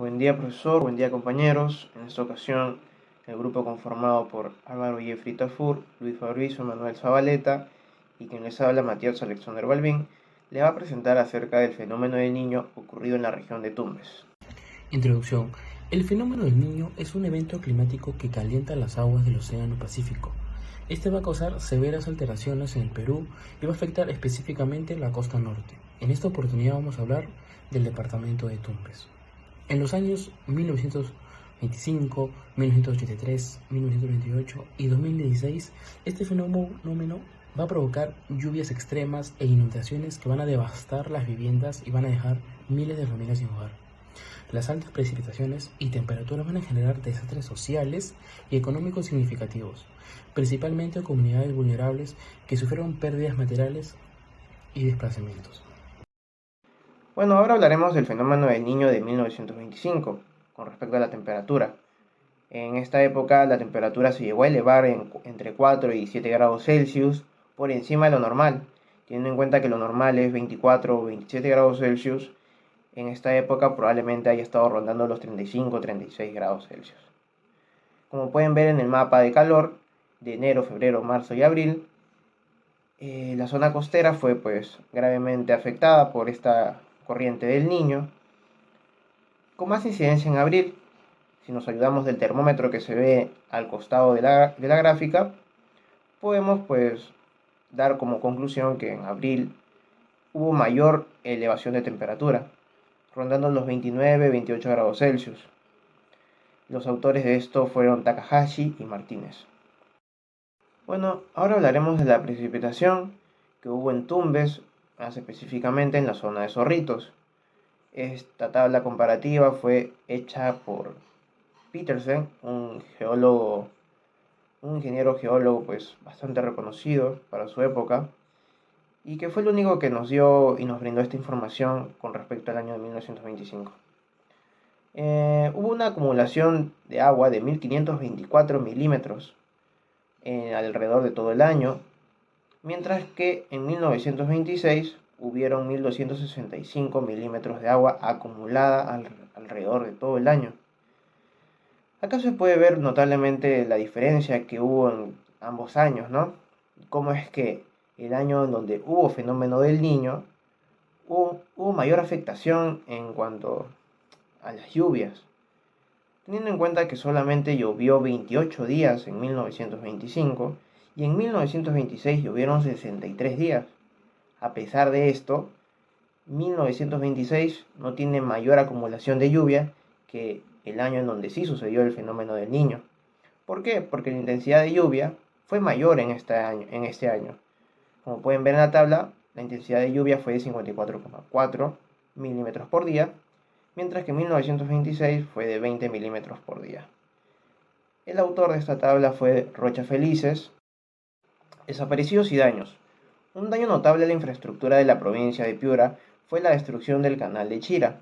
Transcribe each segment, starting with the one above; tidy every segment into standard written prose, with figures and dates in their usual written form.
Buen día, profesor, buen día, compañeros. En esta ocasión, el grupo conformado por Álvaro Jeffrey Tafur, Luis Fabrizio Manuel Zabaleta y quien les habla, Matías Alexander Balbín, le va a presentar acerca del fenómeno del Niño ocurrido en la región de Tumbes. Introducción. El fenómeno del Niño es un evento climático que calienta las aguas del Océano Pacífico. Este va a causar severas alteraciones en el Perú y va a afectar específicamente la costa norte. En esta oportunidad vamos a hablar del departamento de Tumbes. En los años 1925, 1983, 1928 y 2016, este fenómeno va a provocar lluvias extremas e inundaciones que van a devastar las viviendas y van a dejar miles de familias sin hogar. Las altas precipitaciones y temperaturas van a generar desastres sociales y económicos significativos, principalmente a comunidades vulnerables que sufrieron pérdidas materiales y desplazamientos. Bueno, ahora hablaremos del fenómeno del Niño de 1925, con respecto a la temperatura. En esta época la temperatura se llegó a elevar entre 4 y 7 grados Celsius por encima de lo normal, teniendo en cuenta que lo normal es 24 o 27 grados Celsius. En esta época probablemente haya estado rondando los 35 o 36 grados Celsius. Como pueden ver en el mapa de calor de enero, febrero, marzo y abril, la zona costera fue pues gravemente afectada por esta corriente del Niño, con más incidencia en abril. Si nos ayudamos del termómetro que se ve al costado de la gráfica, podemos pues dar como conclusión que en abril hubo mayor elevación de temperatura, rondando los 29-28 grados Celsius. Los autores de esto fueron Takahashi y Martínez. Bueno, ahora hablaremos de la precipitación que hubo en Tumbes, más específicamente en la zona de Zorritos. Esta tabla comparativa fue hecha por Petersen, un ingeniero geólogo pues bastante reconocido para su época, y que fue el único que nos dio y nos brindó esta información con respecto al año de 1925. Hubo una acumulación de agua de 1524 milímetros alrededor de todo el año, mientras que en 1926 hubieron 1265 milímetros de agua acumulada alrededor de todo el año. Acá se puede ver notablemente la diferencia que hubo en ambos años, ¿no? Cómo es que el año en donde hubo fenómeno del Niño hubo mayor afectación en cuanto a las lluvias, teniendo en cuenta que solamente llovió 28 días en 1925 y en 1926 llovieron 63 días. A pesar de esto, 1926 no tiene mayor acumulación de lluvia que el año en donde sí sucedió el fenómeno del Niño. ¿Por qué? Porque la intensidad de lluvia fue mayor en este año. Como pueden ver en la tabla, la intensidad de lluvia fue de 54,4 milímetros por día, mientras que en 1926 fue de 20 milímetros por día. El autor de esta tabla fue Rocha Felices. Desaparecidos y daños. Un daño notable a la infraestructura de la provincia de Piura fue la destrucción del canal de Chira.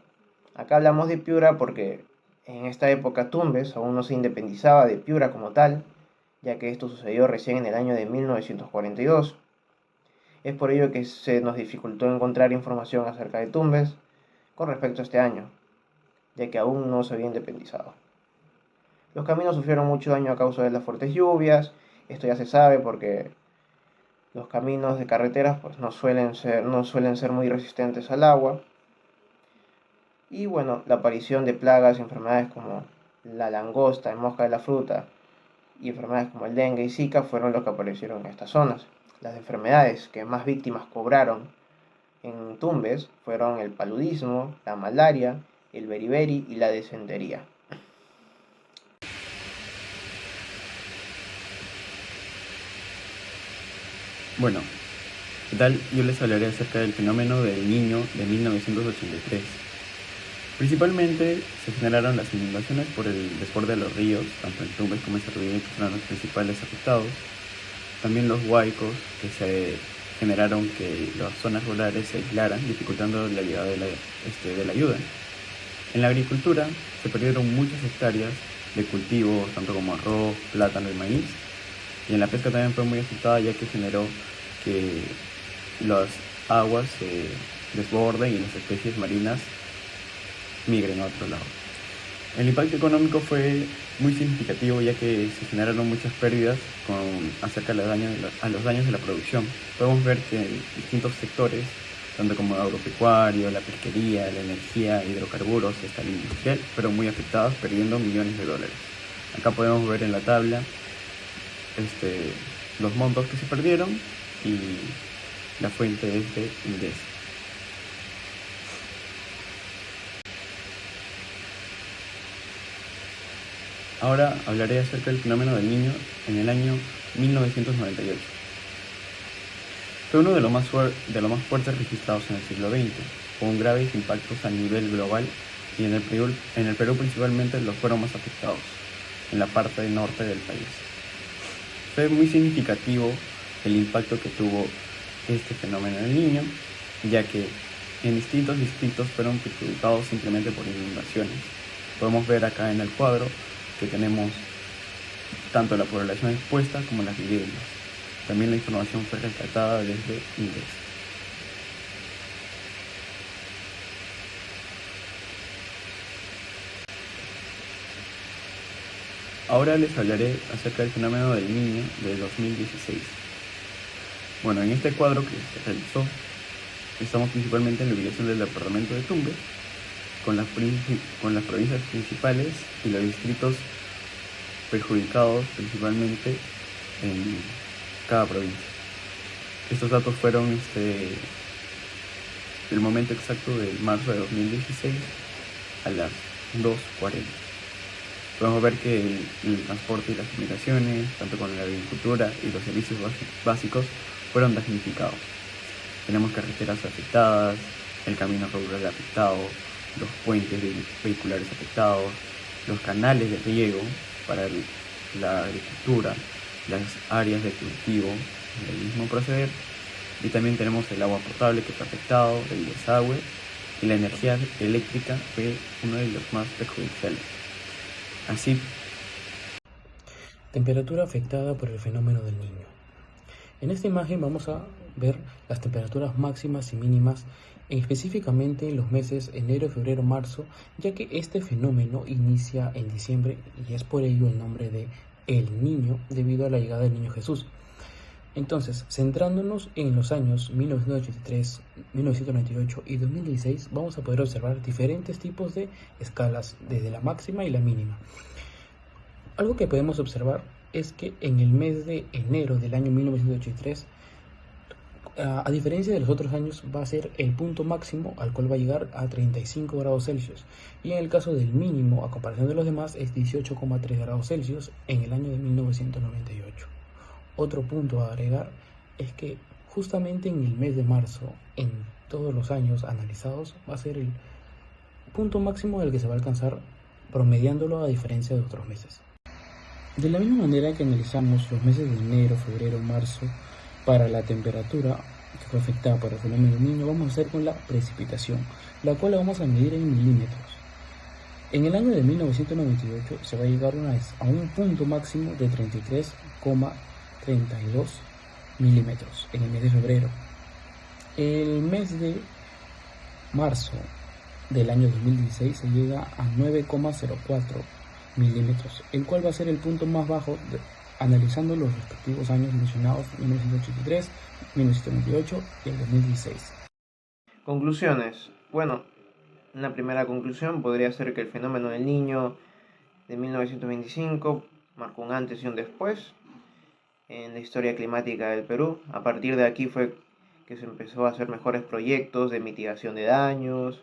Acá hablamos de Piura porque en esta época Tumbes aún no se independizaba de Piura como tal, ya que esto sucedió recién en el año de 1942. Es por ello que se nos dificultó encontrar información acerca de Tumbes con respecto a este año, ya que aún no se había independizado. Los caminos sufrieron mucho daño a causa de las fuertes lluvias. Esto ya se sabe porque los caminos de carreteras pues no suelen ser muy resistentes al agua. Y bueno, la aparición de plagas y enfermedades como la langosta, el mosca de la fruta y enfermedades como el dengue y zika fueron los que aparecieron en estas zonas. Las enfermedades que más víctimas cobraron en Tumbes fueron el paludismo, la malaria, el beriberi y la disentería. Bueno, ¿qué tal? Yo les hablaré acerca del fenómeno del Niño de 1983. Principalmente se generaron las inundaciones por el desborde de los ríos, tanto en Tumbes como en Cerrillo, que fueron los principales afectados. También los huaicos, que se generaron que las zonas rurales se aislaran, dificultando la llegada de la ayuda. En la agricultura se perdieron muchas hectáreas de cultivos, tanto como arroz, plátano y maíz. Y en la pesca también fue muy afectada, ya que generó que las aguas se desborden y las especies marinas migren a otro lado. El impacto económico fue muy significativo ya que se generaron muchas pérdidas acerca de los daños de la producción. Podemos ver que en distintos sectores, tanto como el agropecuario, la pesquería, la energía, hidrocarburos y hasta la industrial, fueron muy afectadas, perdiendo millones de dólares. Acá podemos ver en la tabla los montos que se perdieron y la fuente es de INDES. Ahora hablaré acerca del fenómeno del Niño en el año 1998. Fue uno de los más fuertes registrados en el siglo XX, con graves impactos a nivel global y en el Perú principalmente los fueron más afectados, en la parte norte del país. Fue muy significativo el impacto que tuvo este fenómeno del Niño, ya que en distintos distritos fueron perjudicados simplemente por inundaciones. Podemos ver acá en el cuadro que tenemos tanto la población expuesta como las viviendas. También la información fue rescatada desde INDES. Ahora les hablaré acerca del fenómeno del Niño de 2016. Bueno, en este cuadro que se realizó, estamos principalmente en la ubicación del departamento de Tumbes, con las provincias principales y los distritos perjudicados principalmente en cada provincia. Estos datos fueron el momento exacto de marzo de 2016 a las 2:40. Podemos ver que el transporte y las comunicaciones, tanto con la agricultura y los servicios básicos, fueron damnificados. Tenemos carreteras afectadas, el camino rural afectado, los puentes vehiculares afectados, los canales de riego para la agricultura, las áreas de cultivo del mismo proceder, y también tenemos el agua potable que fue afectado, el desagüe, y la energía eléctrica fue uno de los más perjudiciales. Así. Temperatura afectada por el fenómeno del Niño. En esta imagen vamos a ver las temperaturas máximas y mínimas específicamente en los meses enero, febrero, marzo, ya que este fenómeno inicia en diciembre y es por ello el nombre de El Niño debido a la llegada del Niño Jesús. Entonces, centrándonos en los años 1983, 1998 y 2016, vamos a poder observar diferentes tipos de escalas, desde la máxima y la mínima. Algo que podemos observar es que en el mes de enero del año 1983, a diferencia de los otros años, va a ser el punto máximo al cual va a llegar a 35 grados Celsius. Y en el caso del mínimo, a comparación de los demás, es 18,3 grados Celsius en el año de 1998. Otro punto a agregar es que justamente en el mes de marzo, en todos los años analizados, va a ser el punto máximo del que se va a alcanzar, promediándolo a diferencia de otros meses. De la misma manera que analizamos los meses de enero, febrero, marzo, para la temperatura que fue afectada por el fenómeno del Niño, vamos a hacer con la precipitación, la cual la vamos a medir en milímetros. En el año de 1998 se va a llegar a un punto máximo de 33,32 milímetros en el mes de febrero. El mes de marzo del año 2016 se llega a 9,04 milímetros, el cual va a ser el punto más bajo analizando los respectivos años mencionados, 1983, 1998 y el 2016. Conclusiones. Bueno, una primera conclusión podría ser que el fenómeno del Niño de 1925 marcó un antes y un después en la historia climática del Perú. A partir de aquí fue que se empezó a hacer mejores proyectos de mitigación de daños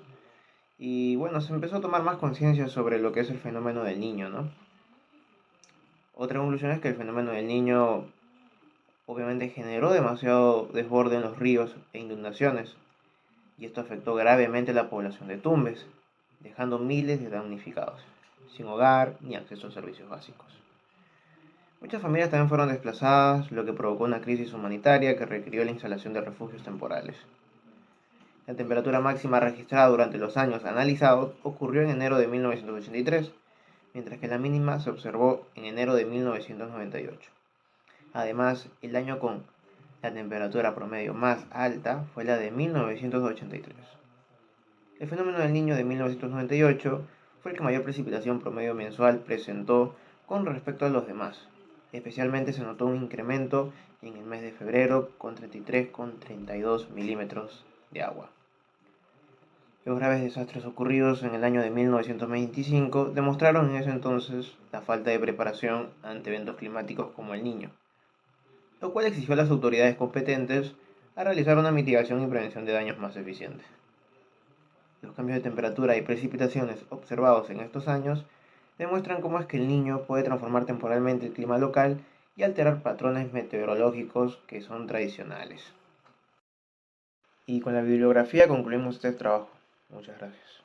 y bueno, se empezó a tomar más conciencia sobre lo que es el fenómeno del Niño, ¿no? Otra conclusión es que el fenómeno del Niño obviamente generó demasiado desborde en los ríos e inundaciones, y esto afectó gravemente a la población de Tumbes, dejando miles de damnificados, sin hogar ni acceso a servicios básicos. Muchas familias también fueron desplazadas, lo que provocó una crisis humanitaria que requirió la instalación de refugios temporales. La temperatura máxima registrada durante los años analizados ocurrió en enero de 1983, mientras que la mínima se observó en enero de 1998. Además, el año con la temperatura promedio más alta fue la de 1983. El fenómeno del Niño de 1998 fue el que mayor precipitación promedio mensual presentó con respecto a los demás. Especialmente se notó un incremento en el mes de febrero con 33,32 milímetros de agua. Los graves desastres ocurridos en el año de 1925 demostraron en ese entonces la falta de preparación ante eventos climáticos como el Niño, lo cual exigió a las autoridades competentes a realizar una mitigación y prevención de daños más eficientes. Los cambios de temperatura y precipitaciones observados en estos años demuestran cómo es que el Niño puede transformar temporalmente el clima local y alterar patrones meteorológicos que son tradicionales. Y con la bibliografía concluimos este trabajo. Muchas gracias.